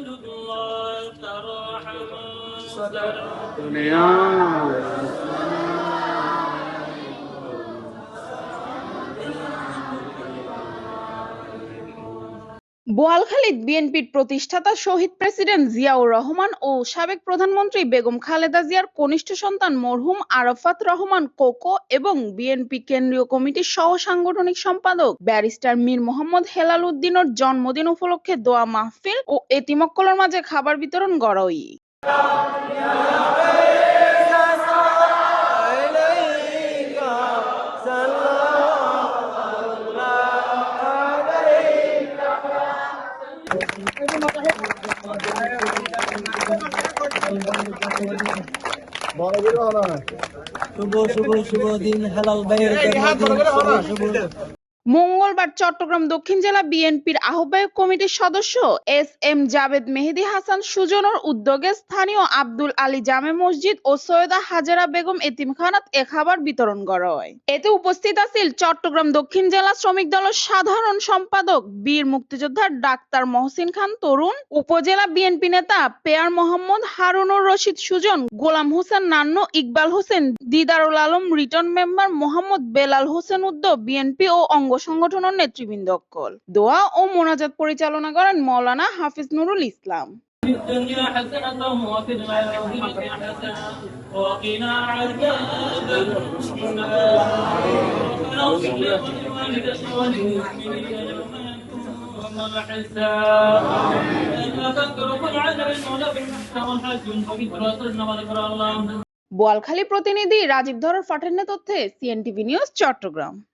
الله ترحم বোয়ালখালীত বিএনপির প্রতিষ্ঠাতা শহীদ প্রেসিডেন্ট জিয়াউর রহমান ও সাবেক প্রধানমন্ত্রী বেগম খালেদা জিয়ার কনিষ্ঠ সন্তান মরহুম আরাফাত রহমান কোকো এবং বিএনপি কেন্দ্রীয় কমিটির সহ সাংগঠনিক সম্পাদক ব্যারিস্টার মীর মোহাম্মদ হেলাল উদ্দিনের জন্মদিন উপলক্ষে দোয়া মাহফিল ও এতিমক্কলের মাঝে খাবার বিতরণ গড়ই। শুভ দিন হেলাল ভাইয়ের জন্মদিন শুভ। মঙ্গলবার চট্টগ্রাম দক্ষিণ জেলা বিএনপির আহ্বায়ক কমিটির সদস্য এস এম জাবেদ মেহেদী হাসান সুজনের উদ্যোগে স্থানীয় আব্দুল আলী জামে মসজিদ ও সৈয়দা হাজেরা বেগম এতিমখানাত এ খাবার বিতরণ করা হয়। এতে উপস্থিত আছেন চট্টগ্রাম দক্ষিণ জেলা শ্রমিক দলের সাধারণ সম্পাদক বীর মুক্তিযোদ্ধা ডাক্তার মহসিন খান তরুণ, উপজেলা বিএনপি নেতা পেয়ার মোহাম্মদ হারুনুর রশিদ সুজন, গোলাম হোসেন নান্ন, ইকবাল হোসেন, দিদারুল আলম, রিটার্ন মেম্বার মোহাম্মদ বেলাল হোসেন উদ্দ, বিএনপি ও অঙ্গ সংগঠনের নেতৃবৃন্দ। দোয়া ও মোনাজাত পরিচালনা করেন মাওলানা হাফিজ নুরুল ইসলাম। في الدنيا حسنة وفي الآخرة حسنة وقنا عذاب বোয়ালখালী প্রতিনিধি রাজীব ধরার পাঠানের তথ্যে সিএনটিভি নিউজ চট্টগ্রাম।